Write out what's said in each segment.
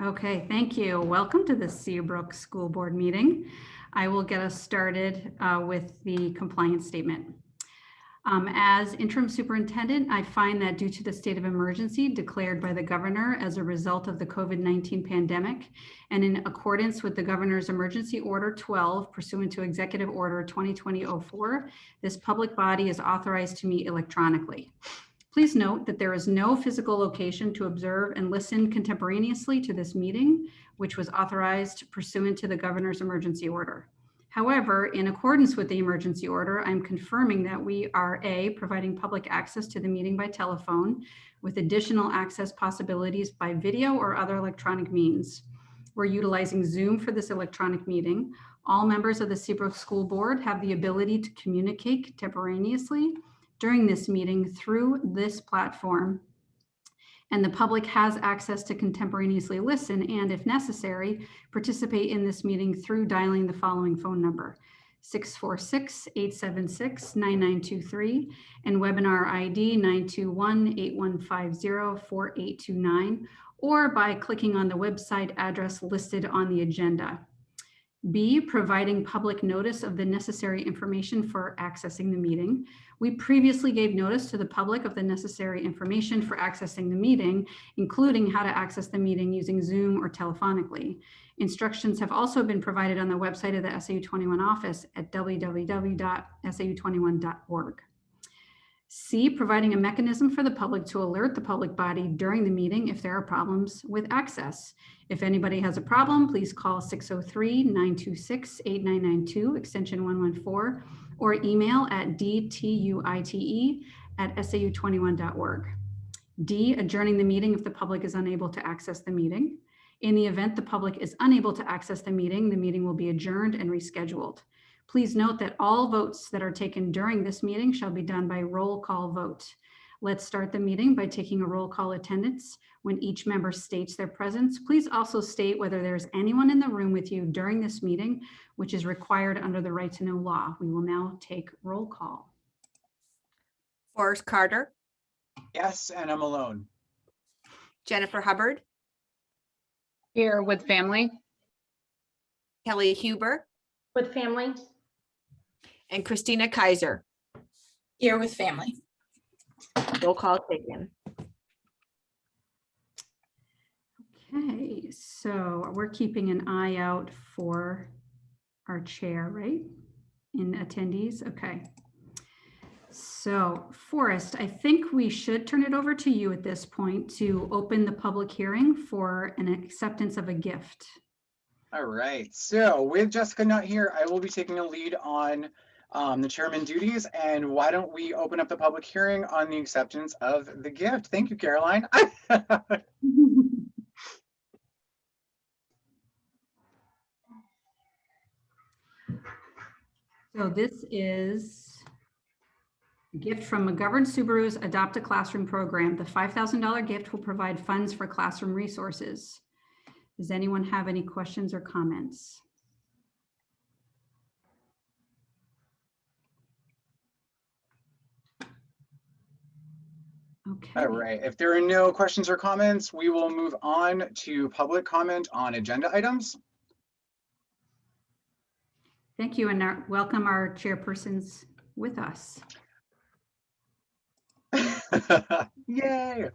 Okay, thank you. Welcome to the Seabrook School Board meeting. I will get us started with the compliance statement. As interim superintendent, I find that due to the state of emergency declared by the governor as a result of the COVID-19 pandemic, and in accordance with the governor's emergency order 12 pursuant to executive order 2020-04, this public body is authorized to meet electronically. Please note that there is no physical location to observe and listen contemporaneously to this meeting, which was authorized pursuant to the governor's emergency order. However, in accordance with the emergency order, I'm confirming that we are providing public access to the meeting by telephone with additional access possibilities by video or other electronic means. We're utilizing Zoom for this electronic meeting. All members of the Seabrook School Board have the ability to communicate contemporaneously during this meeting through this platform, and the public has access to contemporaneously listen and, if necessary, participate in this meeting through dialing the following phone number: 646-876-9923 and webinar ID 921-8150-4829, or by clicking on the website address listed on the agenda. B, providing public notice of the necessary information for accessing the meeting. We previously gave notice to the public of the necessary information for accessing the meeting, including how to access the meeting using Zoom or telephonically. Instructions have also been provided on the website of the SAU 21 office at www.sau21.org. C, providing a mechanism for the public to alert the public body during the meeting if there are problems with access. If anybody has a problem, please call 603-926-8992, extension 114, or email at dtuite@sau21.org. D, adjourning the meeting if the public is unable to access the meeting. In the event the public is unable to access the meeting will be adjourned and rescheduled. Please note that all votes that are taken during this meeting shall be done by roll call vote. Let's start the meeting by taking a roll call attendance. When each member states their presence, please also state whether there's anyone in the room with you during this meeting, which is required under the right to know law. We will now take roll call. Forrest Carter. Yes, and I'm alone. Jennifer Hubbard. Here with family. Kelly Huber. With family. And Christina Kaiser. Here with family. Roll call taken. Okay, so we're keeping an eye out for our chair, right? In attendees, okay. So Forrest, I think we should turn it over to you at this point to open the public hearing for an acceptance of a gift. All right, so with Jessica not here, I will be taking a lead on the chairman duties, and why don't we open up the public hearing on the acceptance of the gift? Thank you, Caroline. So this is a gift from McGovern Subaru's Adopt a Classroom program. The $5,000 gift will provide funds for classroom resources. Does anyone have any questions or comments? Okay. All right, if there are no questions or comments, we will move on to public comment on agenda items. Thank you, and welcome our chairpersons with us. Yay!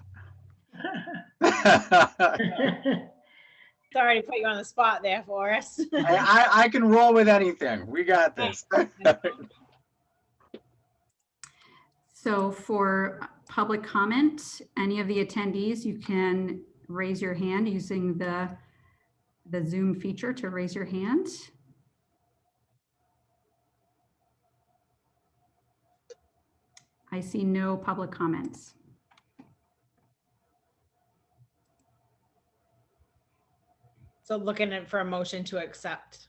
Sorry to put you on the spot there for us. I can roll with anything. We got this. So for public comment, any of the attendees, you can raise your hand using the Zoom feature to raise your hand. I see no public comments. So looking for a motion to accept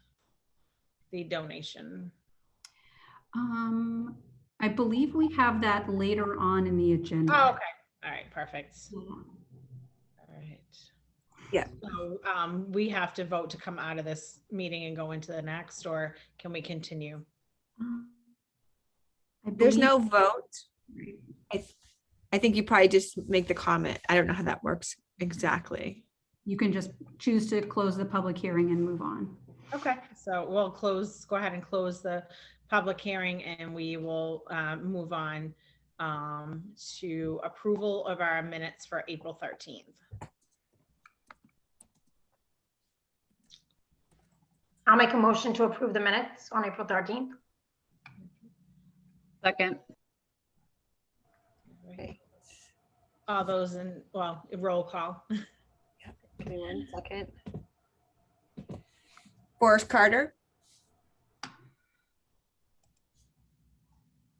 the donation. I believe we have that later on in the agenda. Oh, okay. All right, perfect. Yeah. All right. Yeah. So we have to vote to come out of this meeting and go into the next, or can we continue? There's no vote. I think you probably just make the comment. I don't know how that works exactly. you can just choose to close the public hearing and move on. Okay, so we'll go ahead and close the public hearing, and we will move on to approval of our minutes for April 13th. I'll make a motion to approve the minutes on April 13th. Second. Okay. All those in, well, roll call. Give me 1 second. Forrest Carter.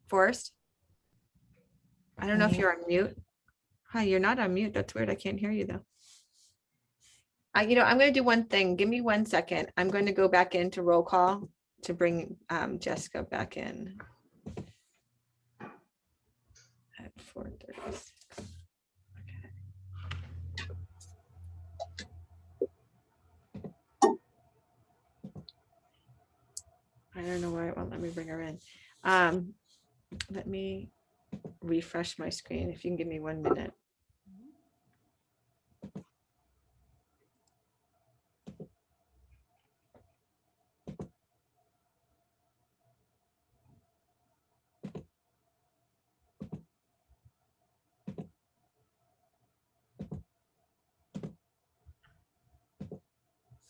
Forrest? I don't know if you're on mute. Hi, you're not on mute. That's weird. I can't hear you though. I'm going to do one thing. Give me 1 second. I'm going to go back into roll call to bring Jessica back in. At 4:36. I don't know why it won't let me bring her in. Let me refresh my screen. If you can give me 1 minute.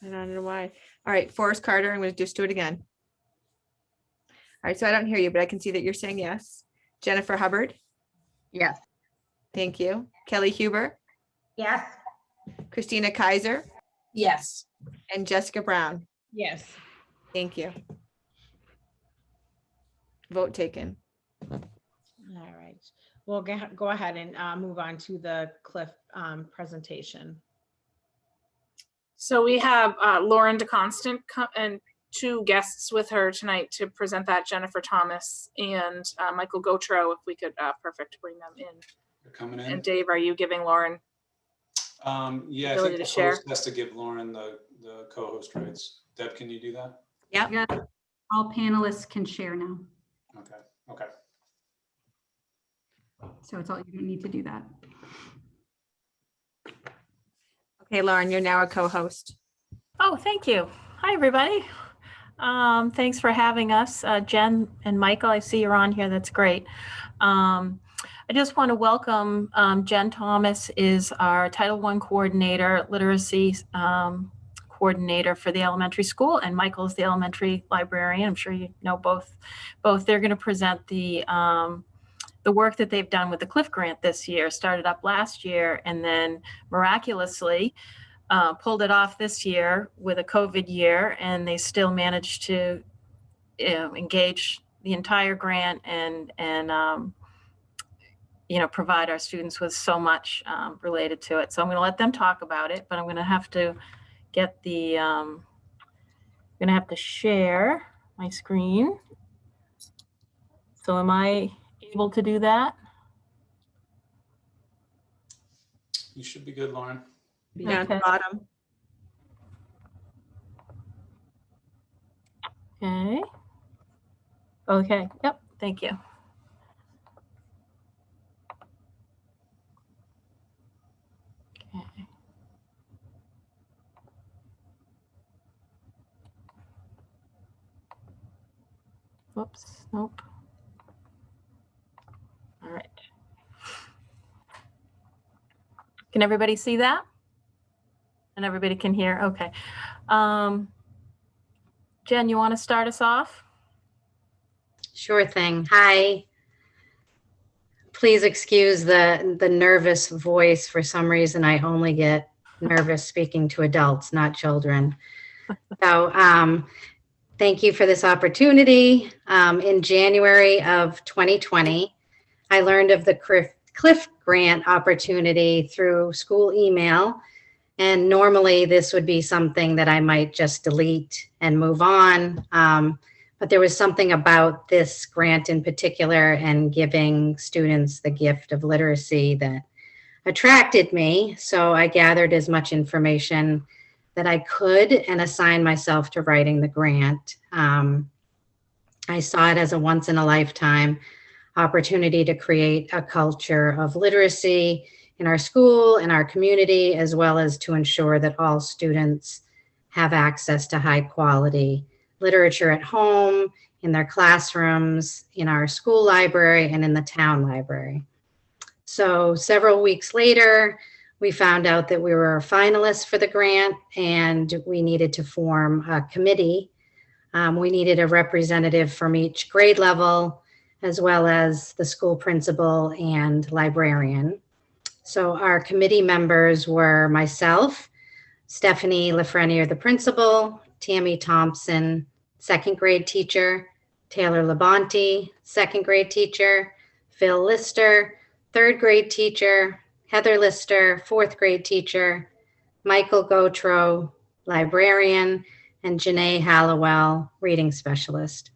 I don't know why. All right, Forrest Carter, I'm going to just do it again. All right, so I don't hear you, but I can see that you're saying yes. Jennifer Hubbard, Yes. thank you. Kelly Huber, Yes. Christina Kaiser, Yes. and Jessica Brown. Yes. Thank you. Vote taken. All right. We'll go ahead and move on to the Cliff presentation. So we have Lauren DeConstant and 2 guests with her tonight to present that, Jennifer Thomas and Michael Gautreaux, if we could, perfect, bring them in. They're coming in. And Dave, are you giving Lauren? Yeah, I ability think to the host share? has to give Lauren the co-host rights. Deb, can you do that? Yep. Yeah, all panelists can share now. Okay, okay. So it's all, you don't need to do that. Okay, Lauren, you're now a co-host. Oh, thank you. Hi, everybody. Thanks for having us. Jen and Michael, I see you're on here. That's great. I just want to welcome Jen Thomas is our Title I coordinator, literacy coordinator for the elementary school, and Michael is the elementary librarian. I'm sure you know both. They're going to present the work that they've done with the Cliff Grant this year. Started up last year and then miraculously pulled it off this year with a COVID year, and they still managed to engage the entire grant and provide our students with so much related to it. So I'm going to let them talk about it, but I'm going to have to get the I'm going to have to share my screen. So am I able to do that? You should be good, Lauren. Be down at the Okay. bottom. Okay. Okay. Yep. Thank you. Okay. Whoops. Nope. All right. Can everybody see that? And everybody can hear? Okay. Jen, you want to start us off? Sure thing. Hi. Please excuse the nervous voice. For some reason, I only get nervous speaking to adults, not children. So thank you for this opportunity. In January of 2020, I learned of the Cliff Grant opportunity through school email. And normally this would be something that I might just delete and move on. But there was something about this grant in particular and giving students the gift of literacy that attracted me. So I gathered as much information that I could and assigned myself to writing the grant. I saw it as a once in a lifetime opportunity to create a culture of literacy in our school, in our community, as well as to ensure that all students have access to high quality literature at home, in their classrooms, in our school library, and in the town library. So several weeks later, we found out that we were finalists for the grant and we needed to form a committee. We needed a representative from each grade level, as well as the school principal and librarian. So our committee members were myself, Stephanie Lafreniere, the principal, Tammy Thompson, second grade teacher, Taylor Labonte, second grade teacher, Phil Lister, third grade teacher, Heather Lister, fourth grade teacher, Michael Gautreau, librarian, and Janae Hallowell, reading specialist.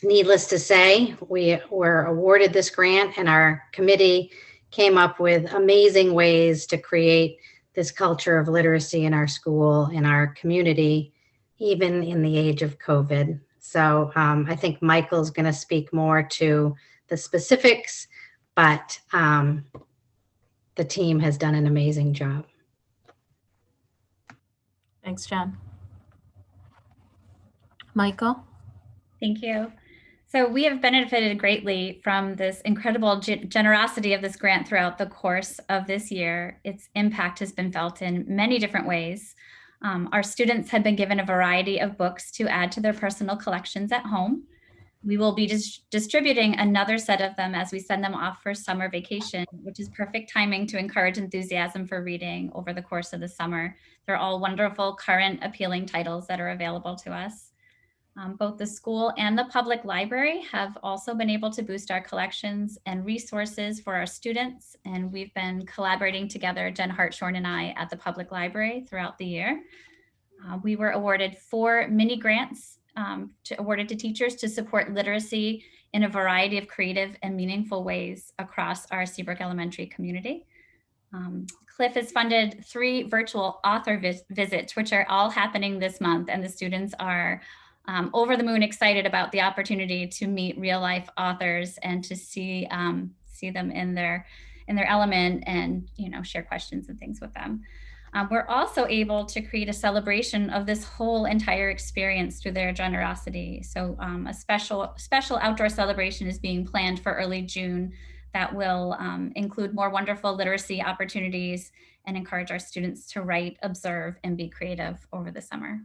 Needless to say, we were awarded this grant and our committee came up with amazing ways to create this culture of literacy in our school, in our community, even in the age of COVID. So I think Michael's going to speak more to the specifics, but the team has done an amazing job. Thanks, Jen. Michael? Thank you. So we have benefited greatly from this incredible generosity of this grant throughout the course of this year. Its impact has been felt in many different ways. Our students have been given a variety of books to add to their personal collections at home. We will be distributing another set of them as we send them off for summer vacation, which is perfect timing to encourage enthusiasm for reading over the course of the summer. They're all wonderful, current, appealing titles that are available to us. Both the school and the public library have also been able to boost our collections and resources for our students. And we've been collaborating together, Jen Hartshorn and I, at the public library throughout the year. We were awarded 4 mini grants awarded to teachers to support literacy in a variety of creative and meaningful ways across our Seabrook Elementary community. Cliff has funded 3 virtual author visits, which are all happening this month, and the students are over the moon excited about the opportunity to meet real life authors and to see them in their element and share questions and things with them. We're also able to create a celebration of this whole entire experience through their generosity. So a special outdoor celebration is being planned for early June that will include more wonderful literacy opportunities and encourage our students to write, observe, and be creative over the summer.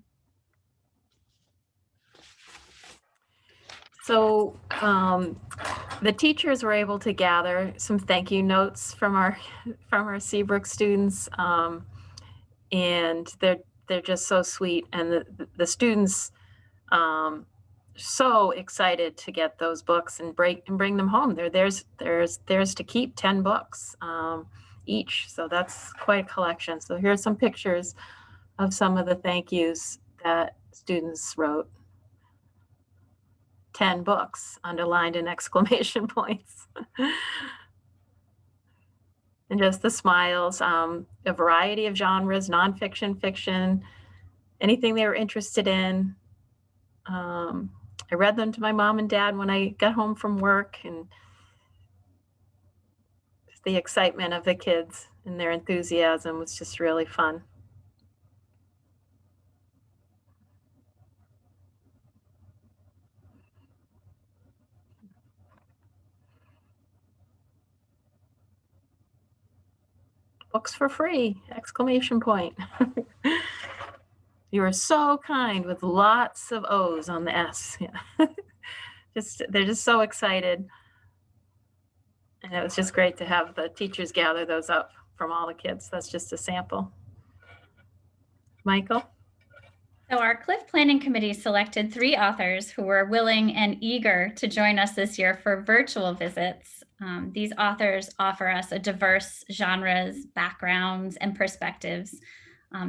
So the teachers were able to gather some thank you notes from our Seabrook students, and they're just so sweet, and the students so excited to get those books and bring them home. There's to keep 10 books each, so that's quite a collection. So here's some pictures of some of the thank yous that students wrote. 10 books underlined in exclamation points. And just the smiles, a variety of genres, nonfiction, fiction, anything they were interested in. I read them to my mom and dad when I got home from work, and the excitement of the kids and their enthusiasm was just really fun. Books for free, exclamation point. You are so kind, with lots of O's on the S. Yeah. They're just so excited. And it was just great to have the teachers gather those up from all the kids. That's just a sample. Michael? So our Cliff Planning Committee selected 3 authors who were willing and eager to join us this year for virtual visits. These authors offer us a diverse genres, backgrounds, and perspectives.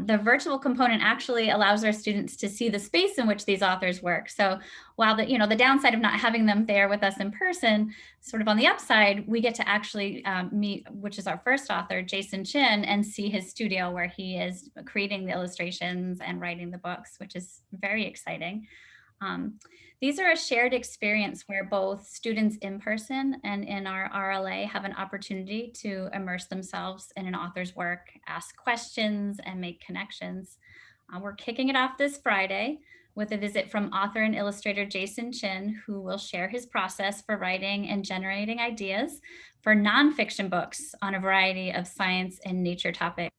The virtual component actually allows our students to see the space in which these authors work. So while the downside of not having them there with us in person, sort of on the upside, we get to actually meet, which is our first author, Jason Chin, and see his studio where he is creating the illustrations and writing the books, which is very exciting. These are a shared experience where both students in person and in our RLA have an opportunity to immerse themselves in an author's work, ask questions, and make connections. We're kicking it off this Friday with a visit from author and illustrator Jason Chin, who will share his process for writing and generating ideas for nonfiction books on a variety of science and nature topics.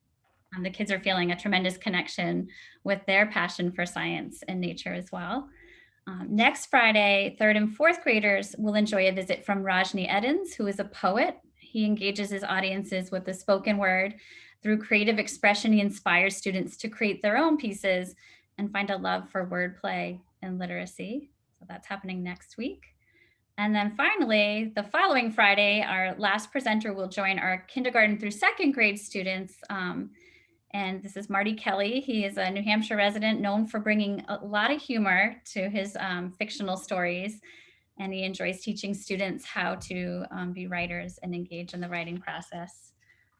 The kids are feeling a tremendous connection with their passion for science and nature as well. Next Friday, 3rd and 4th graders will enjoy a visit from Rajni Edens, who is a poet. He engages his audiences with the spoken word. Through creative expression, he inspires students to create their own pieces and find a love for wordplay and literacy. So that's happening next week. And then finally, the following Friday, our last presenter will join our kindergarten through 2nd grade students. And this is Marty Kelly. He is a New Hampshire resident known for bringing a lot of humor to his fictional stories. And he enjoys teaching students how to be writers and engage in the writing process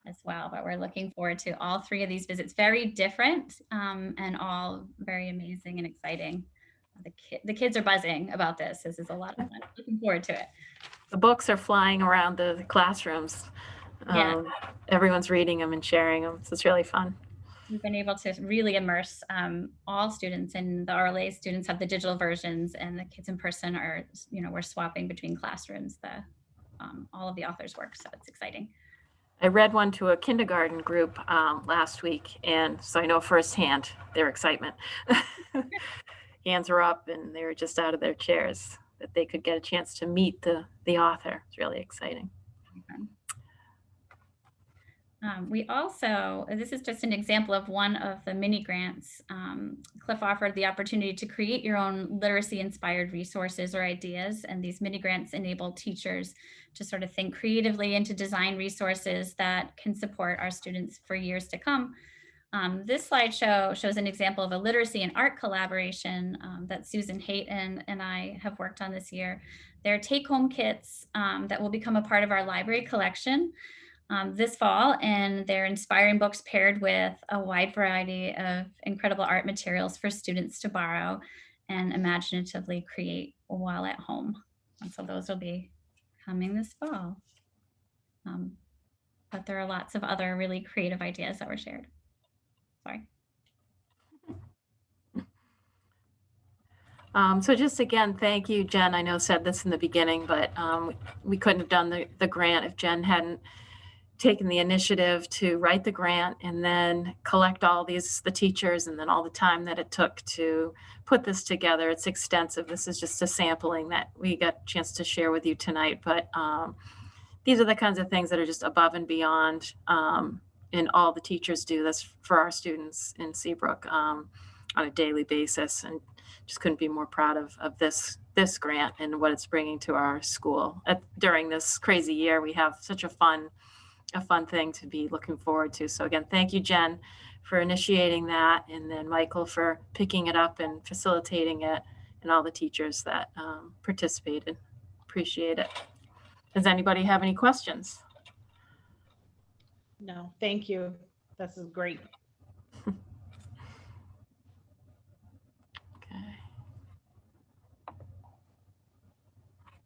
as well. But we're looking forward to all 3 of these visits, very different and all very amazing and exciting. The kids are buzzing about this. This is a lot of fun. Looking forward to it. The books are flying around the classrooms. Yeah. Everyone's reading them and sharing them. So it's really fun. We've been able to really immerse all students, and the RLA students have the digital versions, and the kids in person are, we're swapping between classrooms, all of the author's work. So it's exciting. I read one to a kindergarten group last week, and so I know firsthand their excitement. Hands were up and they were just out of their chairs that they could get a chance to meet the author. It's really exciting. We also, this is just an example of one of the mini grants. Cliff offered the opportunity to create your own literacy inspired resources or ideas. And these mini grants enable teachers to sort of think creatively and to design resources that can support our students for years to come. This slideshow shows an example of a literacy and art collaboration that Susan Haight and I have worked on this year. They're take-home kits that will become a part of our library collection this fall, and they're inspiring books paired with a wide variety of incredible art materials for students to borrow and imaginatively create while at home. And so those will be coming this fall. But there are lots of other really creative ideas that were shared. Sorry. So just again, thank you, Jen. I know I said this in the beginning, but we couldn't have done the grant if Jen hadn't taken the initiative to write the grant and then collect all the teachers and then all the time that it took to put this together. It's extensive. This is just a sampling that we got a chance to share with you tonight, but these are the kinds of things that are just above and beyond, and all the teachers do this for our students in Seabrook on a daily basis, and just couldn't be more proud of this grant and what it's bringing to our school. During this crazy year, we have such a fun thing to be looking forward to. So again, thank you, Jen, for initiating that, and then Michael for picking it up and facilitating it, and all the teachers that participated. Appreciate it. Does anybody have any questions? No, thank you. This is great.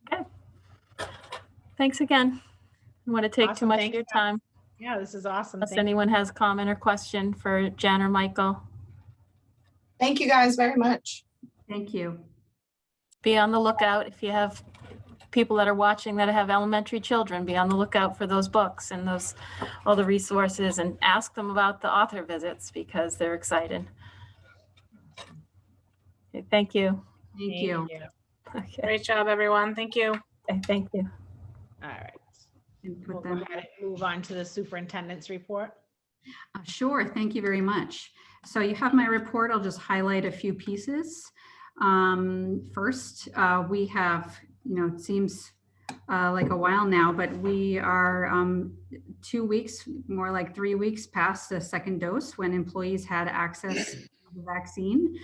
Okay. Thanks again. I want to take too Awesome. much Thanks, of your time. Yeah, this is awesome. Unless Thank you. anyone has a comment or question for Jen or Michael. Thank you guys very much. Thank you. Be on the lookout if you have people that are watching that have elementary children. Be on the lookout for those books and all the resources, and ask them about the author visits because they're excited. Okay, thank you. Thank you. Okay, Great job, everyone. Thank you. okay, thank you. All right. And We'll put go them. ahead and move on to the superintendent's report. Sure, thank you very much. So you have my report. I'll just highlight a few pieces. First, we have, it seems like a while now, but we are 2 weeks, more like 3 weeks past the second dose when employees had access to the vaccine.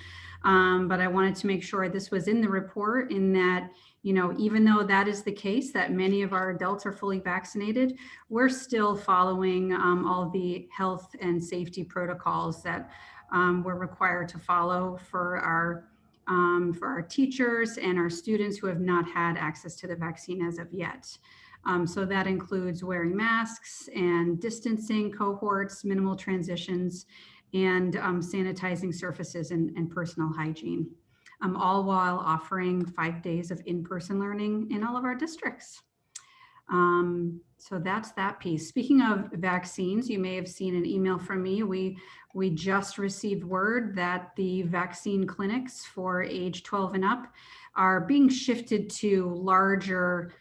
But I wanted to make sure this was in the report, in that, even though that is the case, that many of our adults are fully vaccinated, we're still following all the health and safety protocols that we're required to follow for our for our teachers and our students who have not had access to the vaccine as of yet. So that includes wearing masks and distancing cohorts, minimal transitions, and sanitizing surfaces and personal hygiene, all while offering 5 days of in-person learning in all of our districts. So that's that piece. Speaking of vaccines, you may have seen an email from me. We just received word that the vaccine clinics for age 12 and up are being shifted to larger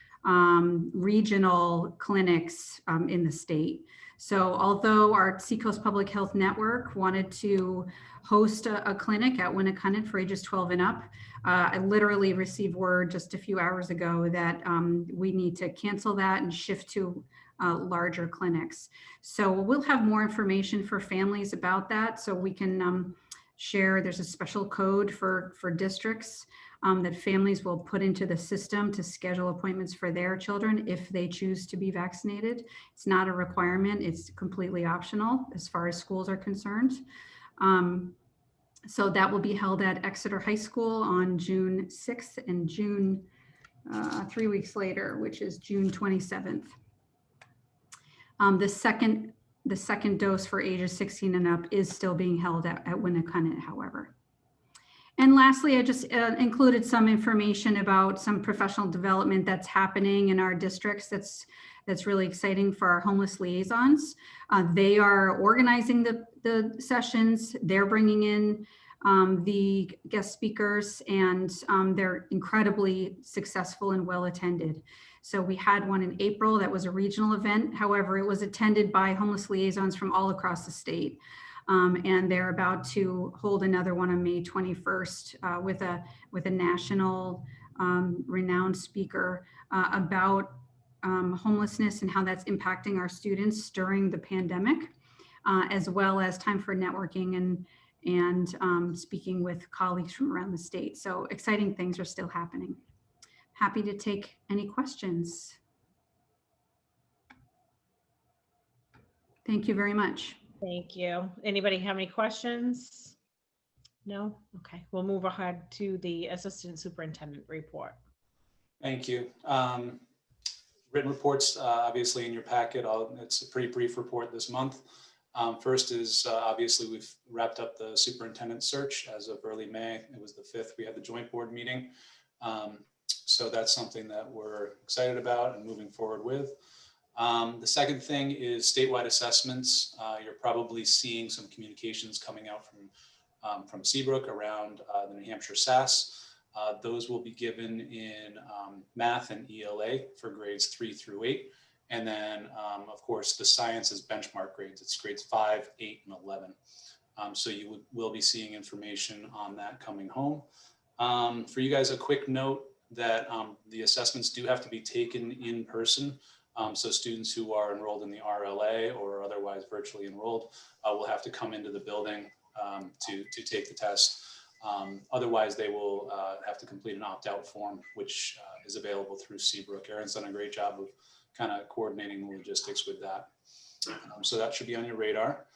regional clinics in the state. So although our Seacoast Public Health Network wanted to host a clinic at Winnicott for ages 12 and up, I literally received word just a few hours ago that we need to cancel that and shift to larger clinics. So we'll have more information for families about that, so we can share. There's a special code for districts that families will put into the system to schedule appointments for their children if they choose to be vaccinated. It's not a requirement, it's completely optional as far as schools are concerned. So that will be held at Exeter High School on June 6th and June 3 weeks later, which is June 27th. The second dose for ages 16 and up is still being held at Winnicott, however. And lastly, I just included some information about some professional development that's happening in our districts that's really exciting for our homeless liaisons. They are organizing the sessions, they're bringing in the guest speakers, and they're incredibly successful and well attended. So we had one in April that was a regional event. However, it was attended by homeless liaisons from all across the state. And they're about to hold another one on May 21st with a national renowned speaker about homelessness and how that's impacting our students during the pandemic, as well as time for networking and speaking with colleagues from around the state. So exciting things are still happening. Happy to take any questions. Thank you very much. Thank you. Anybody have any questions? No? Okay, we'll move ahead to the Assistant Superintendent report. Thank you. Written reports, obviously in your packet. It's a pretty brief report this month. First is obviously we've wrapped up the superintendent search as of early May. It was the 5th. We had the joint board meeting. So that's something that we're excited about and moving forward with. The second thing is statewide assessments. You're probably seeing some communications coming out from Seabrook around the New Hampshire SAS. Those will be given in math and ELA for grades 3 through 8. And then, of course, the science is benchmark grades. It's grades 5, 8, and 11. So you will be seeing information on that coming home. For you guys, a quick note that the assessments do have to be taken in person. So students who are enrolled in the RLA or otherwise virtually enrolled will have to come into the building to take the test. Otherwise, they will have to complete an opt-out form, which is available through Seabrook. Erin's done a great job of kind of coordinating the logistics with that. So that should be on your radar.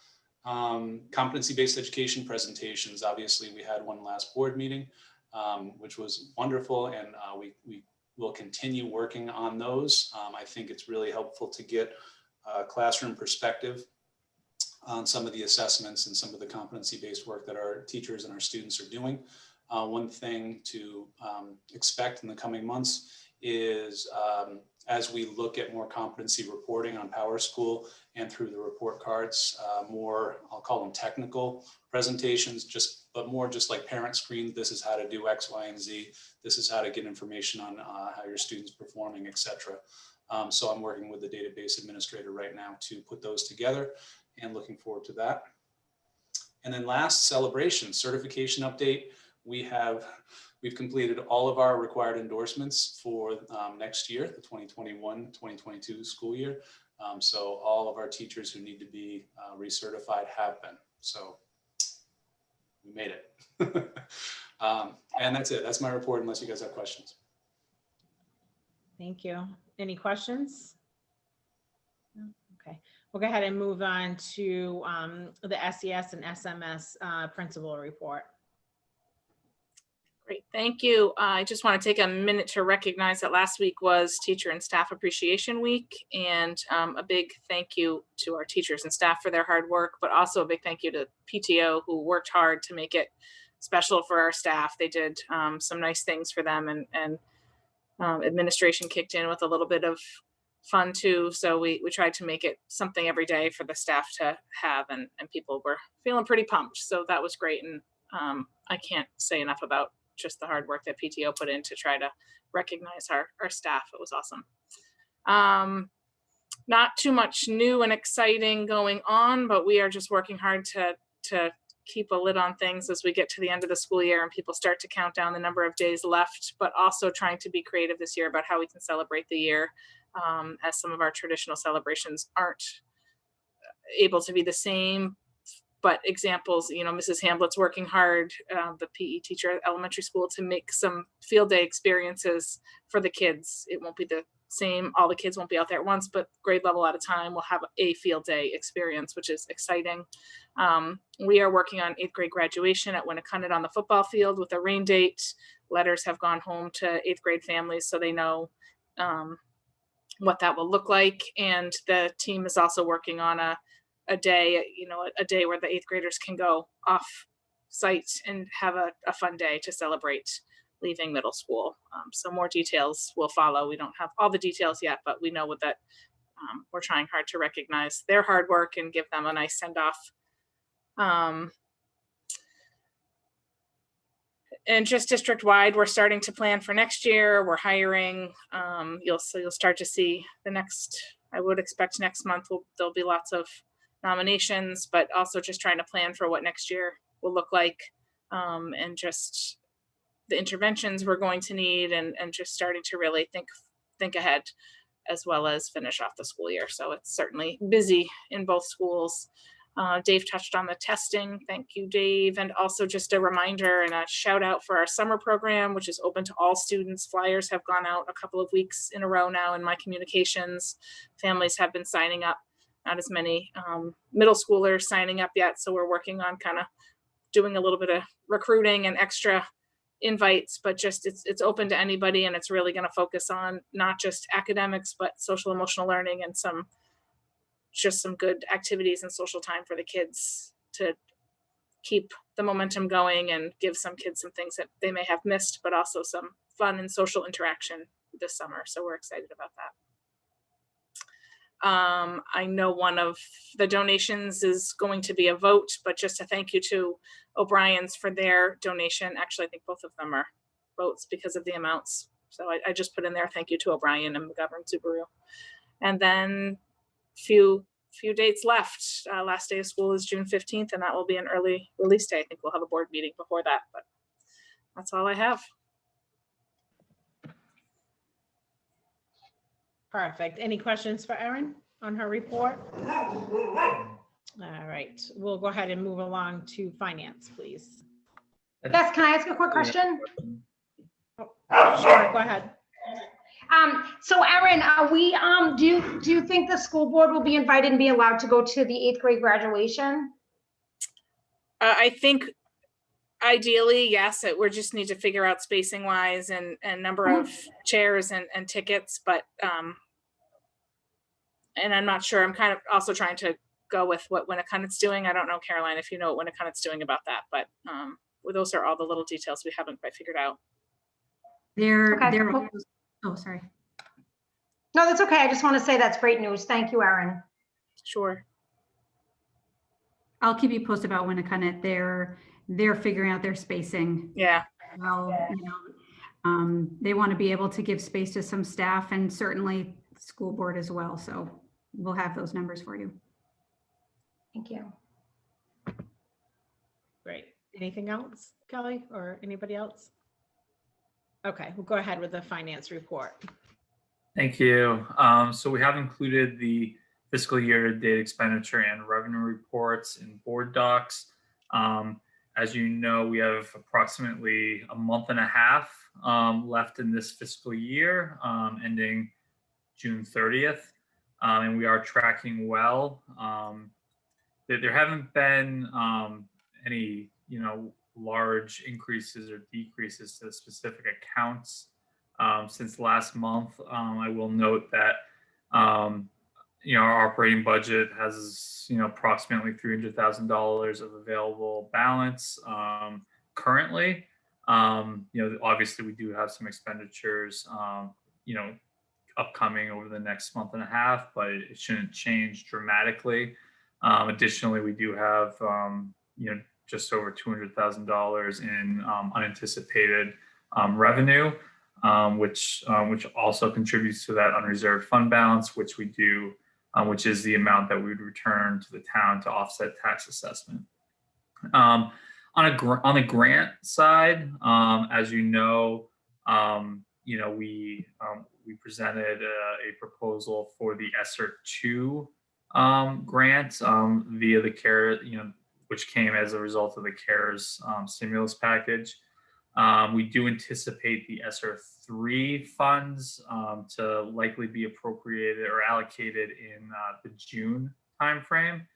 Competency-based education presentations. Obviously, we had one last board meeting, which was wonderful, and we will continue working on those. I think it's really helpful to get a classroom perspective on some of the assessments and some of the competency-based work that our teachers and our students are doing. One thing to expect in the coming months is as we look at more competency reporting on PowerSchool and through the report cards, more, I'll call them technical presentations, but more just like parent screen. This is how to do X, Y, and Z. This is how to get information on how your student's performing, etc. So I'm working with the database administrator right now to put those together and looking forward to that. And then last, celebration, certification update. We've completed all of our required endorsements for next year, the 2021-2022 school year. So all of our teachers who need to be recertified have been. So we made it. And that's it. That's my report, unless you guys have questions. Thank you. Any questions? No? Okay, we'll go ahead and move on to the SES and SMS principal report. Great, thank you. I just want to take a minute to recognize that last week was Teacher and Staff Appreciation Week, and a big thank you to our teachers and staff for their hard work, but also a big thank you to PTO who worked hard to make it special for our staff. They did some nice things for them, and administration kicked in with a little bit of fun too. So we tried to make it something every day for the staff to have, and people were feeling pretty pumped. So that was great, and I can't say enough about just the hard work that PTO put in to try to recognize our staff. It was awesome. Not too much new and exciting going on, but we are just working hard to keep a lid on things as we get to the end of the school year and people start to count down the number of days left, but also trying to be creative this year about how we can celebrate the year, as some of our traditional celebrations aren't able to be the same. But examples, Mrs. Hamlet's working hard, the PE teacher at elementary school, to make some field day experiences for the kids. It won't be the same, all the kids won't be out there at once, but grade level at a time will have a field day experience, which is exciting. We are working on 8th grade graduation at Winnicott on the football field with a rain date. Letters have gone home to 8th grade families so they know what that will look like. And the team is also working on a day, a day where the 8th graders can go off site and have a fun day to celebrate leaving middle school. So more details will follow. We don't have all the details yet, but we know that we're trying hard to recognize their hard work and give them a nice send off. And just district wide, we're starting to plan for next year. We're hiring. You'll start to see I would expect next month there'll be lots of nominations, but also just trying to plan for what next year will look like, and just the interventions we're going to need, and just starting to really think ahead as well as finish off the school year. So it's certainly busy in both schools. Dave touched on the testing. Thank you, Dave. And also just a reminder and a shout out for our summer program, which is open to all students. Flyers have gone out a couple of weeks in a row now in my communications. Families have been signing up. Not as many middle schoolers signing up yet. So we're working on kind of doing a little bit of recruiting and extra invites, but just it's open to anybody, and it's really going to focus on not just academics, but social emotional learning and some good activities and social time for the kids to keep the momentum going and give some kids some things that they may have missed, but also some fun and social interaction this summer. So we're excited about that. I know one of the donations is going to be a vote, but just a thank you to O'Brien's for their donation. Actually, I think both of them are votes because of the amounts. So I just put in there, thank you to O'Brien and McGovern Subaru. And then few dates left. Last day of school is June 15th, and that will be an early release day. I think we'll have a board meeting before that, but that's all I have. Perfect. Any questions for Erin on her report? All right, we'll go ahead and move along to finance, please. Yes, can I ask a quick question? Sure, go ahead. So Erin, do you think the school board will be invited and be allowed to go to the 8th grade graduation? I think ideally, yes. We just need to figure out spacing wise and number of chairs and tickets, but and I'm not sure. I'm kind of also trying to go with what Winnicott's doing. I don't know, Caroline, if you know what Winnicott's doing about that, but those are all the little details we haven't quite figured out. Oh, sorry. No, that's okay. I just want to say that's great news. Thank you, Erin. Sure. I'll keep you posted about Winnicott. They're figuring out their spacing. Yeah. Well, they want to be able to give space to some staff and certainly school board as well. So we'll have those numbers for you. Thank you. Great. Anything else, Kelly, or anybody else? Okay, we'll go ahead with the finance report. Thank you. So we have included the fiscal year to date expenditure and revenue reports in board docs. As you know, we have approximately a month and a half left in this fiscal year, ending June 30th, and we are tracking well. There haven't been any, large increases or decreases to specific accounts since last month. I will note that our operating budget has approximately $300,000 of available balance currently. Obviously we do have some expenditures upcoming over the next month and a half, but it shouldn't change dramatically. Additionally, we do have just over $200,000 in unanticipated revenue, which also contributes to that unreserved fund balance, which we do, which is the amount that we would return to the town to offset tax assessment. On the grant side, as you know, we presented a proposal for the ESSER 2 grant via the CARES, which came as a result of the CARES stimulus package. We do anticipate the ESSER 3 funds to likely be appropriated or allocated in the June timeframe.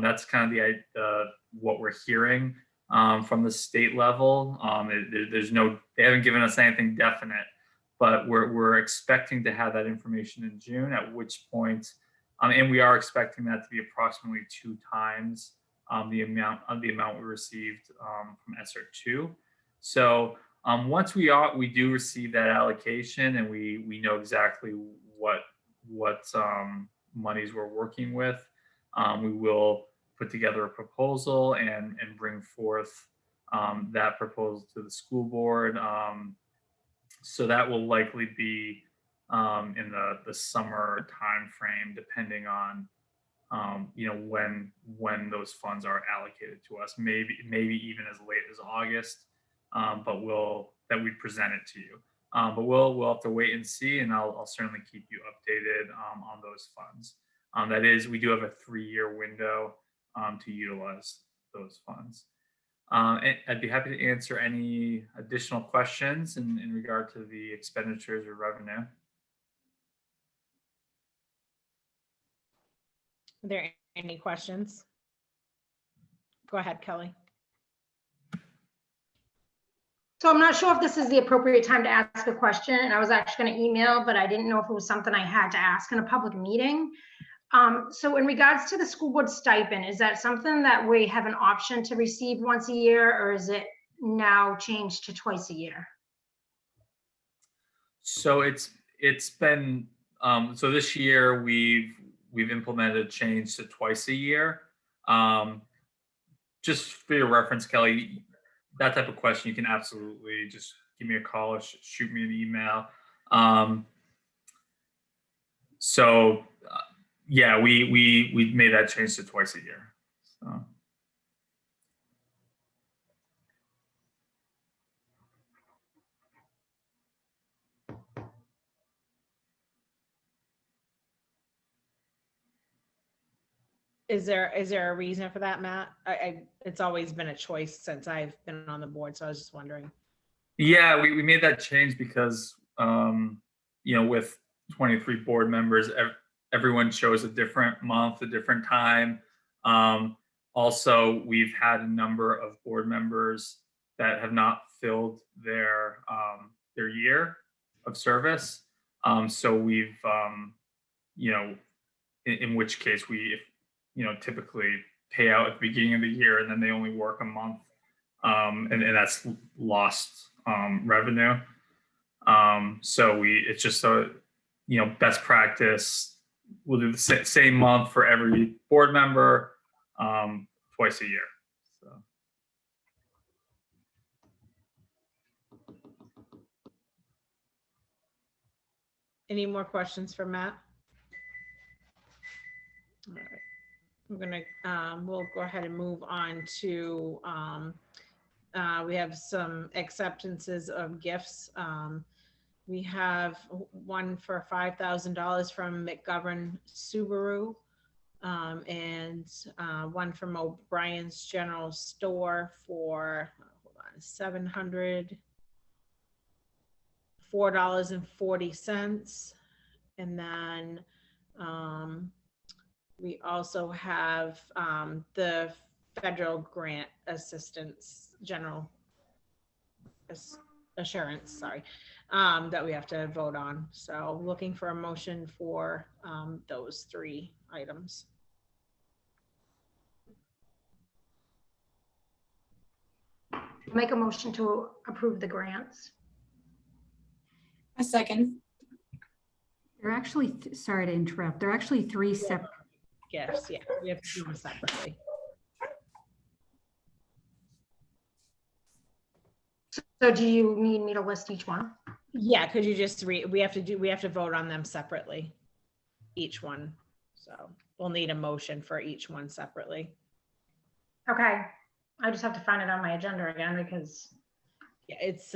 That's kind of what we're hearing from the state level. They haven't given us anything definite, but we're expecting to have that information in June, at which point, and we are expecting that to be approximately 2 times the amount we received from ESSER 2. So once we do receive that allocation and we know exactly what monies we're working with, we will put together a proposal and bring forth that proposal to the school board. So that will likely be in the summer timeframe, depending on when those funds are allocated to us. Maybe even as late as August, but we'd present it to you. But we'll have to wait and see, and I'll certainly keep you updated on those funds. That is, we do have a 3-year window to utilize those funds. I'd be happy to answer any additional questions in regard to the expenditures or revenue. Are there any questions? Go ahead, Kelly. So I'm not sure if this is the appropriate time to ask a question, and I was actually going to email, but I didn't know if it was something I had to ask in a public meeting. So in regards to the school board stipend, is that something that we have an option to receive once a year, or is it now changed to twice a year? So it's been so this year we've implemented a change to twice a year. Just for your reference, Kelly, that type of question, you can absolutely just give me a call or shoot me an email. Yeah, we made that change to twice a year. So. Is there a reason for that, Matt? It's always been a choice since I've been on the board, so I was just wondering. Yeah, we made that change because with 23 board members, everyone chose a different month, a different time. Also, we've had a number of board members that have not filled their year of service. So we've in which case we typically pay out at the beginning of the year, and then they only work a month, and that's lost revenue. So it's just a best practice. We'll do the same month for every board member, twice a year. So. Any more questions for Matt? All right. We'll go ahead and move on to, we have some acceptances of gifts. We have one for $5,000 from McGovern Subaru, and one from O'Brien's General Store for $704.40. And then we also have the federal grant assistance, general assurance, sorry, that we have to vote on. So looking for a motion for those 3 items. Make a motion to approve the grants. A second. They're actually, sorry to interrupt, they're actually 3 separate. Gifts, yeah, we have to do them separately. So do you need me to list each one? Yeah, could you just we have to vote on them separately, each one. So we'll need a motion for each one separately. Okay. I just have to find it on my agenda again because Yeah, it's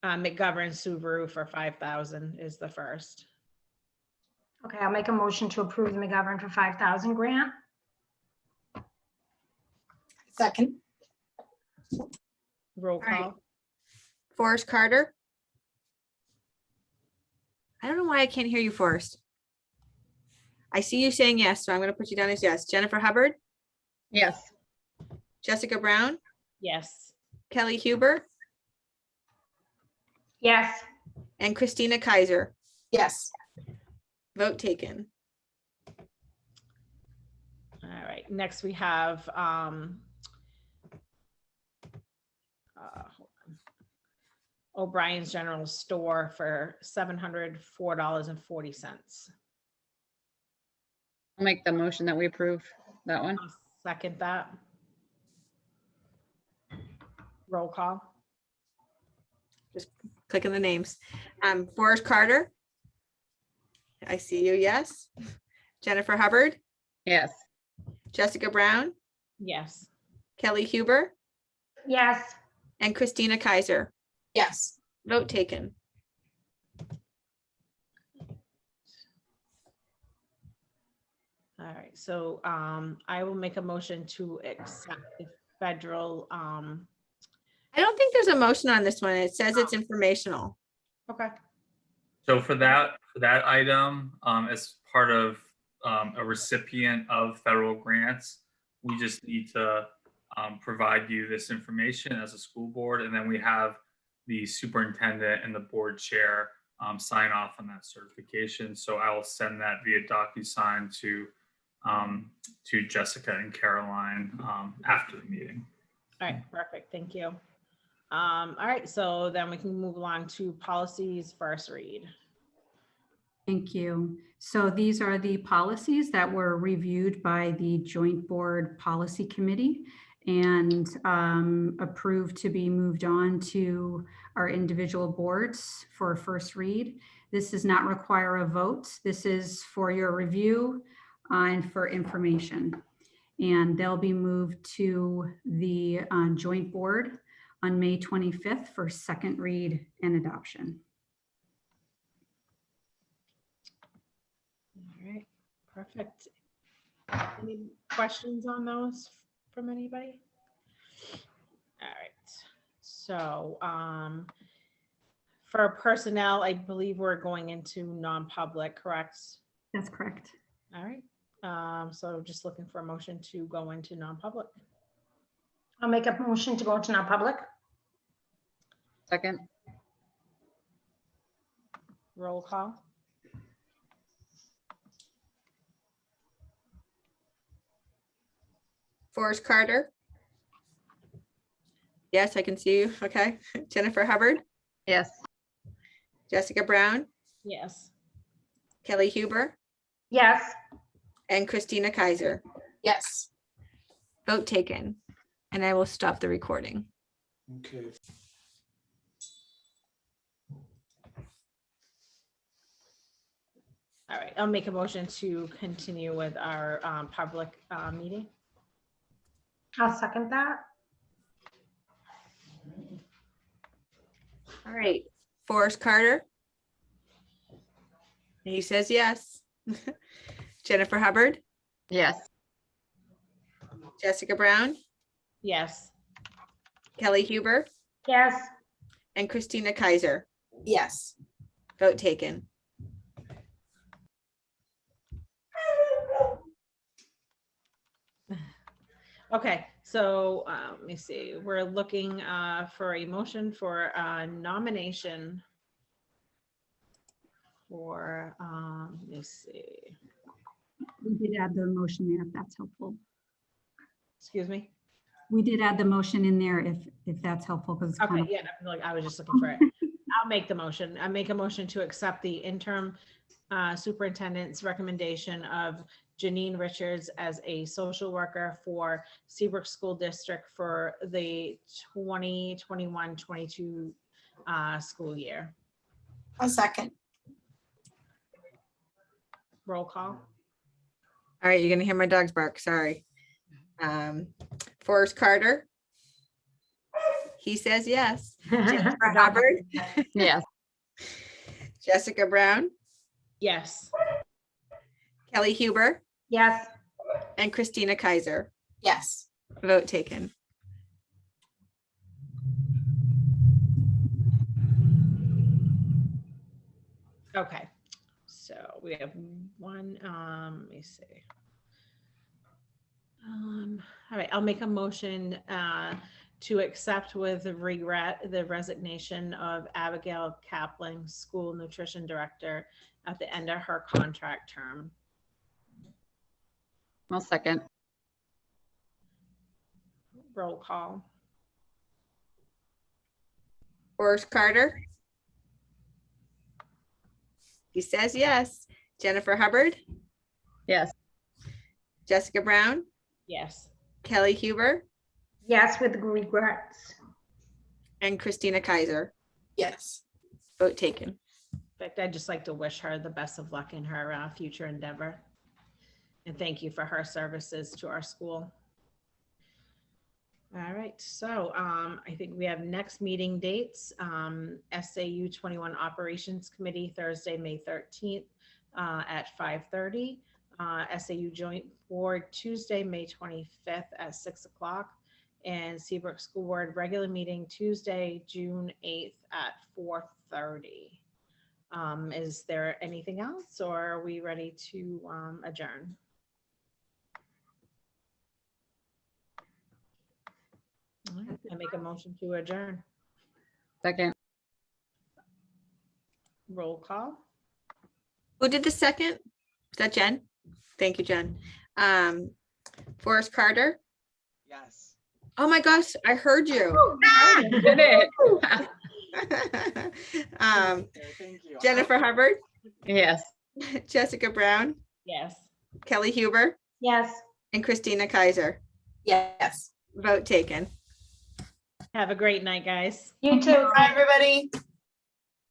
McGovern Subaru for 5,000 is the first. okay, I'll make a motion to approve the McGovern for 5,000 grant. Second. Roll All right. call. Forrest Carter. I don't know why I can't hear you, Forrest. I see you saying yes, so I'm going to put you down as yes. Jennifer Hubbard, Yes. Jessica Brown, Yes. Kelly Huber, Yes. and Christina Kaiser. Yes. Vote taken. All right. Next we have hold on. O'Brien's General Store for $704.40. I'll make the motion that we approve that one. I'll second that. Roll call. Just clicking the names. Forrest Carter. I see you, yes. Jennifer Hubbard, Yes. Jessica Brown, Yes. Kelly Huber, Yes. and Christina Kaiser. Yes. Vote taken. All right. So I will make a motion to accept the federal. I don't think there's a motion on this one. It says it's informational. Okay. So for that item, as part of a recipient of federal grants, we just need to provide you this information as a school board, and then we have the superintendent and the board chair sign off on that certification. So I will send that via DocuSign to Jessica and Caroline after the meeting. All right. Perfect. Thank you. All right. So then we can move along to policies first read. Thank you. So these are the policies that were reviewed by the Joint Board Policy Committee and approved to be moved on to our individual boards for a first read. This does not require a vote. This is for your review and for information. And they'll be moved to the Joint Board on May 25th for second read and adoption. All right. Perfect. Any questions on those from anybody? All right. So for personnel, I believe we're going into non-public, correct? That's correct. All right. So just looking for a motion to go into non-public. I'll make a motion to go into non-public. Second. Roll call. Forrest Carter. Yes, I can see you. Okay. Jennifer Hubbard, Yes. Jessica Brown, Yes. Kelly Huber, Yes. and Christina Kaiser. Yes. Vote taken. And I will stop the recording. Okay. All right. I'll make a motion to continue with our public meeting. I'll second that. All right. Forrest Carter. He says yes. Jennifer Hubbard, Yes. Jessica Brown, Yes. Kelly Huber, Yes. and Christina Kaiser. Yes. Vote taken. Okay, so let me see. We're looking for a motion for nomination for, let me see. We did add the motion there, if that's helpful. Excuse me. We did add the motion in there if that's helpful, because Okay, yeah, like I was just looking for it. I'll make the motion. I make a motion to accept the interim superintendent's recommendation of Janine Richards as a social worker for Seabrook School District for the 2021-22 school year. A second. Roll call. All right, you're gonna hear my dogs bark, sorry. Forrest Carter. He says yes. Jennifer Hubbard. Yes. Jessica Brown, Yes. Kelly Huber, Yes. and Christina Kaiser. Yes. Vote taken. Okay, so we have one, let me see. All right, I'll make a motion to accept with regret the resignation of Abigail Kaplan, School Nutrition Director, at the end of her contract term. I'll second. Roll call. Forrest Carter. He says yes. Jennifer Hubbard, Yes. Jessica Brown, Yes. Kelly Huber, Yes, with regrets. and Christina Kaiser. Yes. Vote taken. In fact, I'd just like to wish her the best of luck in her future endeavor. And thank you for her services to our school. All right, so I think we have next meeting dates. SAU 21 Operations Committee, Thursday, May 13th at 5:30. SAU Joint Board, Tuesday, May 25th at 6 o'clock. And Seabrook School Board regular meeting, Tuesday, June 8th at 4:30. Is there anything else, or are we ready to adjourn? All right, I make a motion to adjourn. Second. Roll call. Who did the second? Is that Jen? Thank you, Jen. Forrest Carter. Yes. Oh my gosh, I heard you. Did it. Thank you. Jennifer Hubbard, Yes. Jessica Brown, Yes. Kelly Huber, Yes. and Christina Kaiser. Yes. Vote taken. Have a great night, guys. You too. Bye, everybody.